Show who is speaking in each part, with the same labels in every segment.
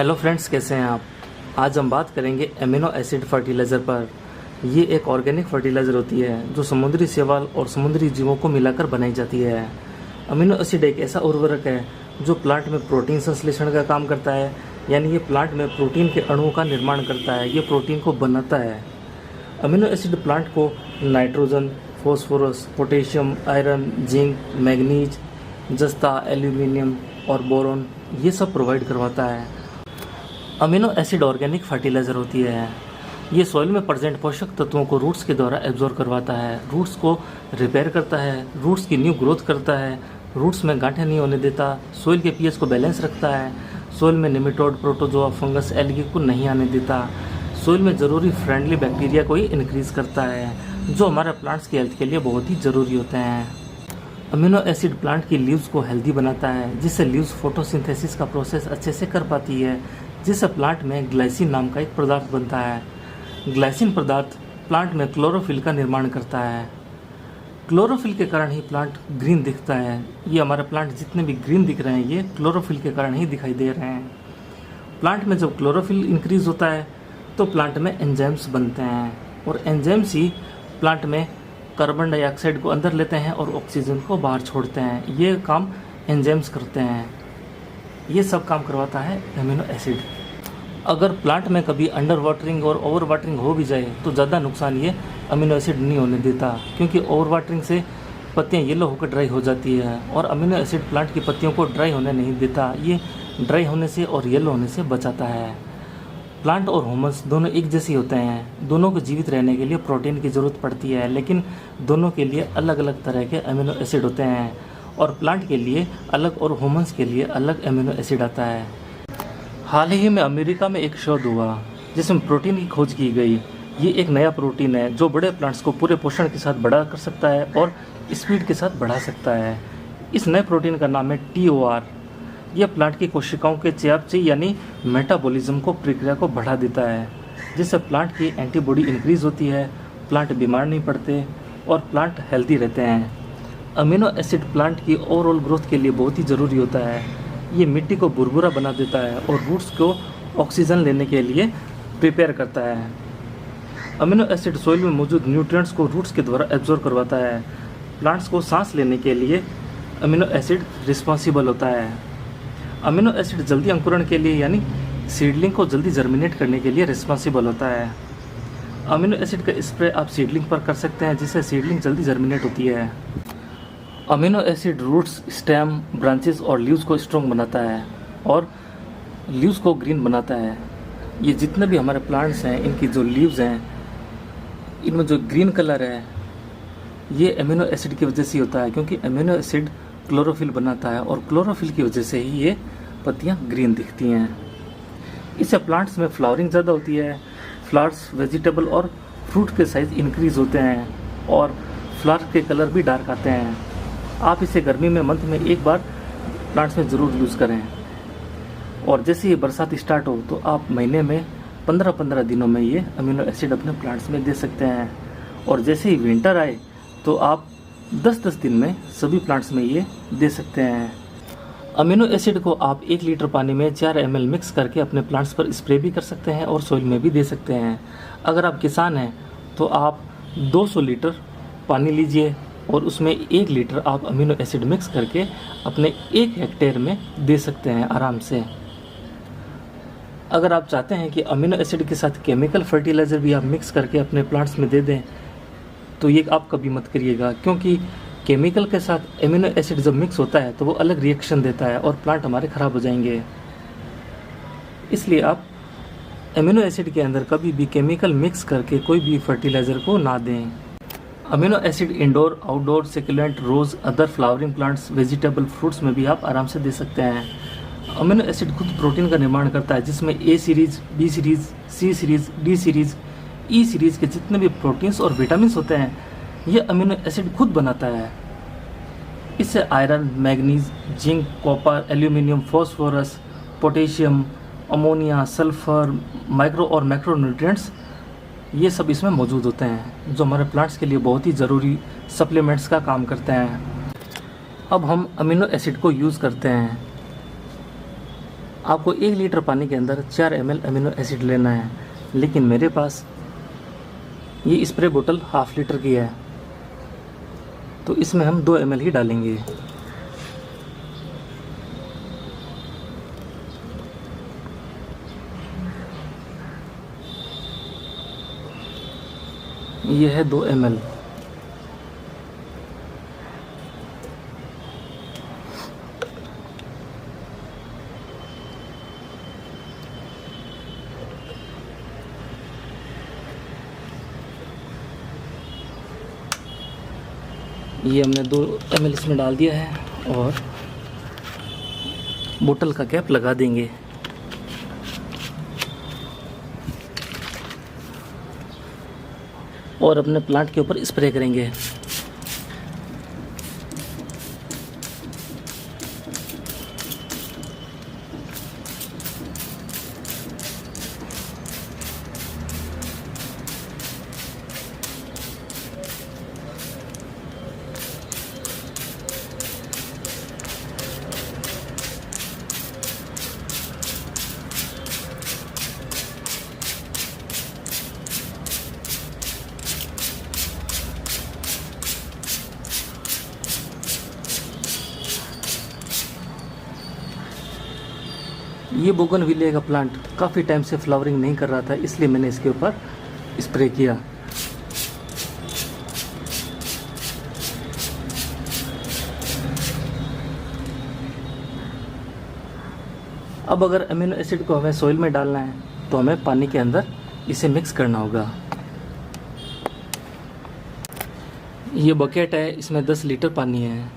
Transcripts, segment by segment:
Speaker 1: Hello friends, कैसे हैं आप। आज हम बात करेंगे एमिनो एसिड फर्टिलाइज़र पर। ये एक ऑर्गेनिक फर्टिलाइज़र होती है जो समुद्री शैवाल और समुद्री जीवों को मिलाकर बनाई जाती है। अमीनो एसिड एक ऐसा उर्वरक है जो प्लांट में प्रोटीन संश्लेषण का काम करता है, यानी ये प्लांट में प्रोटीन के अणुओं का निर्माण करता है, ये प्रोटीन को बनाता है। अमीनो एसिड प्लांट को nitrogen, phosphorus, potassium, iron, zinc, manganese, जस्ता, एल्यूमिनियम और बोरॉन ये सब प्रोवाइड करवाता है। अमीनो एसिड ऑर्गेनिक फर्टिलाइज़र होती है। ये सॉइल में प्रेजेंट पोषक तत्वों को रूट्स के द्वारा एब्जॉर्ब करवाता है, रूट्स को रिपेयर करता है, रूट्स की न्यू ग्रोथ करता है, रूट्स में गांठें नहीं होने देता, सॉइल के पीएच को बैलेंस रखता है, सॉइल में निमेटोड, प्रोटोजोआ, फंगस, एल्गी को नहीं आने देता, सॉइल में ज़रूरी फ्रेंडली बैक्टीरिया को ही इंक्रीज़ करता है, जो हमारे प्लांट्स की हेल्थ के लिए बहुत ही ज़रूरी होते हैं। अमीनो एसिड प्लांट की लीव्स को हेल्दी बनाता है, जिससे लीव्स फोटोसिंथेसिस का प्रोसेस अच्छे से कर पाती है, जिससे प्लांट में ग्लाइसिन नाम का एक पदार्थ बनता है। ग्लाइसिन पदार्थ प्लांट में क्लोरोफिल का निर्माण करता है। क्लोरोफिल के कारण ही प्लांट ग्रीन दिखता है। ये हमारे प्लांट जितने भी ग्रीन दिख रहे हैं ये क्लोरोफिल के कारण ही दिखाई दे रहे हैं। प्लांट में जब क्लोरोफिल इंक्रीज होता है तो प्लांट में एंजाइम्स बनते हैं, और एंजाइम्स ही प्लांट में कार्बन डाइऑक्साइड को अंदर लेते हैं और ऑक्सीजन को बाहर छोड़ते हैं। ये काम एंजाइम्स करते हैं। ये सब काम करवाता है एमिनो एसिड। अगर प्लांट में कभी अंडर वाटरिंग और ओवर वाटरिंग हो भी जाए तो ज़्यादा नुकसान ये अमीनो एसिड नहीं होने देता, क्योंकि ओवर वाटरिंग से पत्तियाँ येलो होकर ड्राई हो जाती है, और अमीनो एसिड प्लांट की पत्तियों को ड्राई होने नहीं देता। ये ड्राई होने से और येलो होने से बचाता है। प्लांट और ह्यूमंस दोनों एक जैसे होते हैं। दोनों को जीवित रहने के लिए प्रोटीन की ज़रूरत पड़ती है, लेकिन दोनों के लिए अलग अलग तरह के अमीनो एसिड होते हैं, और प्लांट के लिए अलग और ह्यूमंस के लिए अलग अमीनो एसिड आता है। हाल ही में अमेरिका में एक शोध हुआ जिसमें प्रोटीन की खोज की गई। ये एक नया प्रोटीन है जो बड़े प्लांट्स को पूरे पोषण के साथ बड़ा कर सकता है और स्पीड के साथ बढ़ा सकता है। इस नए प्रोटीन का नाम है TOR। यह प्लांट की कोशिकाओं के चयापचय यानी मेटाबॉलिज्म को प्रक्रिया को बढ़ा देता है, जिससे प्लांट की एंटीबॉडी इंक्रीज होती है, प्लांट बीमार नहीं पड़ते और प्लांट हेल्दी रहते हैं। अमीनो एसिड प्लांट की ओवरऑल ग्रोथ के लिए बहुत ही ज़रूरी होता है। ये मिट्टी को भुरभुरा बना देता है और रूट्स को ऑक्सीजन लेने के लिए प्रिपेयर करता है। अमीनो एसिड सॉइल में मौजूद न्यूट्रिएंट्स को रूट्स के द्वारा एब्जॉर्ब करवाता है। प्लांट्स को सांस लेने के लिए अमीनो एसिड रिस्पॉन्सिबल होता है। अमीनो एसिड जल्दी अंकुरण के लिए यानी सीडलिंग को जल्दी जर्मिनेट करने के लिए रिस्पॉन्सिबल होता है। अमीनो एसिड का स्प्रे आप सीडलिंग पर कर सकते हैं, जिससे सीडलिंग जल्दी जर्मिनेट होती है। Amino acid roots, stem, branches और लीव्स को स्ट्रॉन्ग बनाता है और लीव्स को ग्रीन बनाता है। ये जितने भी हमारे प्लांट्स हैं, इनकी जो लीव्स हैं, इनमें जो ग्रीन कलर है ये अमीनो एसिड की वजह से होता है, क्योंकि अमीनो एसिड क्लोरोफिल बनाता है और क्लोरोफिल की वजह से ही ये पत्तियाँ ग्रीन दिखती हैं। इससे प्लांट्स में फ्लावरिंग ज़्यादा होती है, फ्लावर्स, वेजिटेबल और फ्रूट के साइज इंक्रीज होते हैं और फ्लावर के कलर भी डार्क आते हैं। आप इसे गर्मी में मंथ में एक बार प्लांट्स में ज़रूर यूज़ करें, और जैसे ही बरसात स्टार्ट हो तो आप महीने में 15-15 दिनों में ये अमीनो एसिड अपने प्लांट्स में दे सकते हैं, और जैसे ही विंटर आए तो आप 10-10 दिन में सभी प्लांट्स में ये दे सकते हैं। अमीनो एसिड को आप 1 लीटर पानी में 4 ml मिक्स करके अपने प्लांट्स पर स्प्रे भी कर सकते हैं और सॉइल में भी दे सकते हैं। अगर आप किसान हैं तो आप 200 लीटर पानी लीजिए और उसमें 1 लीटर आप अमीनो एसिड मिक्स करके अपने 1 हेक्टेयर में दे सकते हैं आराम से। अगर आप चाहते हैं कि अमीनो एसिड के साथ केमिकल फर्टिलाइज़र भी आप मिक्स करके अपने प्लांट्स में दे दें तो ये आप कभी मत करिएगा, क्योंकि केमिकल के साथ अमीनो एसिड जब मिक्स होता है तो वो अलग रिएक्शन देता है और प्लांट हमारे ख़राब हो जाएंगे। इसलिए आप अमीनो एसिड के अंदर कभी भी केमिकल मिक्स करके कोई भी फर्टिलाइज़र को ना दें। Amino acid indoor, outdoor, succulent, rose, other flowering plants, vegetable, fruits में भी आप आराम से दे सकते हैं। अमीनो एसिड खुद प्रोटीन का निर्माण करता है, जिसमें A series, B series, C series, D series, E series के जितने भी प्रोटीन्स और विटामिन्स होते हैं ये अमीनो एसिड खुद बनाता है। इससे iron, manganese, zinc, copper, aluminium, phosphorus, potassium, ammonia, sulphur, micro और मैक्रो न्यूट्रिएंट्स ये सब इसमें मौजूद होते हैं, जो हमारे प्लांट्स के लिए बहुत ही ज़रूरी सप्लीमेंट्स का काम करते हैं। अब हम अमीनो एसिड को यूज़ करते हैं। आपको 1 लीटर पानी के अंदर 4 ml अमीनो एसिड लेना है, लेकिन मेरे पास ये स्प्रे बोतल हाफ लीटर की है, तो इसमें हम 2 ml ही डालेंगे। ये है 2 ml। ये हमने 2 ml इसमें डाल दिया है और बोतल का कैप लगा देंगे। और अपने प्लांट के ऊपर स्प्रे करेंगे। ये बोगनविलिया का प्लांट काफ़ी टाइम से फ्लावरिंग नहीं कर रहा था, इसलिए मैंने इसके ऊपर स्प्रे किया। अब अगर अमीनो एसिड को हमें सॉइल में डालना है तो हमें पानी के अंदर इसे मिक्स करना होगा। ये बकेट है, इसमें 10 लीटर पानी है।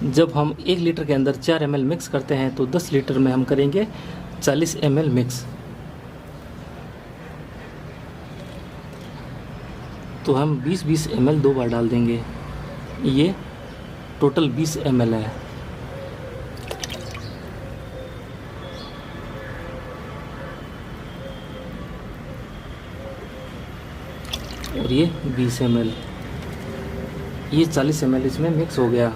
Speaker 1: जब हम 1 लीटर के अंदर 4 ml मिक्स करते हैं तो 10 लीटर में हम करेंगे 40 ml मिक्स। तो हम 20-20 ml 2 बार डाल देंगे। ये टोटल 20 ml है। और ये 20 ml, ये 40 ml इसमें मिक्स हो गया।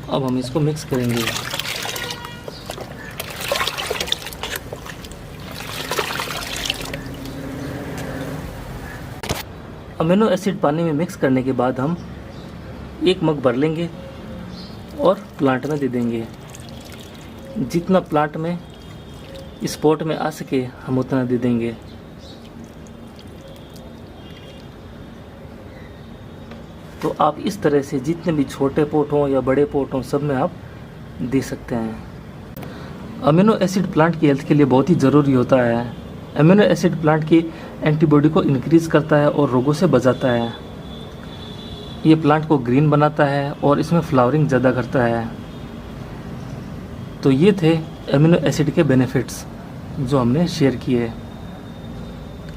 Speaker 1: अब हम इसको मिक्स करेंगे। अमीनो एसिड पानी में मिक्स करने के बाद हम 1 मग भर लेंगे और प्लांट में दे देंगे। जितना प्लांट में इस पॉट में आ सके हम उतना दे देंगे। तो आप इस तरह से जितने भी छोटे पोट हों या बड़े पोट हों सब में आप दे सकते हैं। अमीनो एसिड प्लांट की हेल्थ के लिए बहुत ही ज़रूरी होता है। अमीनो एसिड प्लांट की एंटीबॉडी को इंक्रीज़ करता है और रोगों से बचाता है। ये प्लांट को ग्रीन बनाता है और इसमें फ्लावरिंग ज़्यादा करता है। तो ये थे अमीनो एसिड के बेनिफिट्स जो हमने शेयर किए।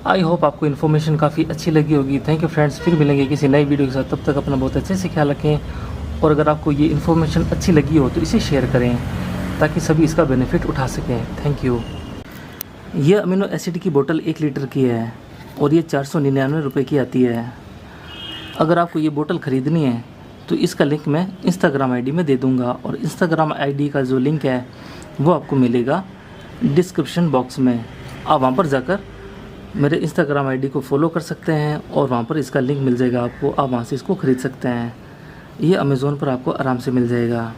Speaker 1: आई होप आपको इन्फॉर्मेशन काफ़ी अच्छी लगी होगी। थैंक यू फ्रेंड्स, फिर मिलेंगे किसी नई वीडियो के साथ। तब तक अपना बहुत अच्छे से ख्याल रखें और अगर आपको ये इन्फॉर्मेशन अच्छी लगी हो तो इसे शेयर करें ताकि सभी इसका बेनिफिट उठा सकें। Thank you. ये अमीनो एसिड की बोतल 1 लीटर की है और ये 499 रुपये की आती है। अगर आपको ये बोतल ख़रीदनी है तो इसका लिंक मैं इंस्टाग्राम आईडी में दे दूँगा और इंस्टाग्राम आईडी का जो लिंक है वो आपको मिलेगा डिस्क्रिप्शन बॉक्स में। आप वहाँ पर जाकर मेरे इंस्टाग्राम आईडी को फॉलो कर सकते हैं और वहाँ पर इसका लिंक मिल जाएगा आपको। आप वहाँ से इसको ख़रीद सकते हैं। ये अमेज़ोन पर आपको आराम से मिल जाएगा।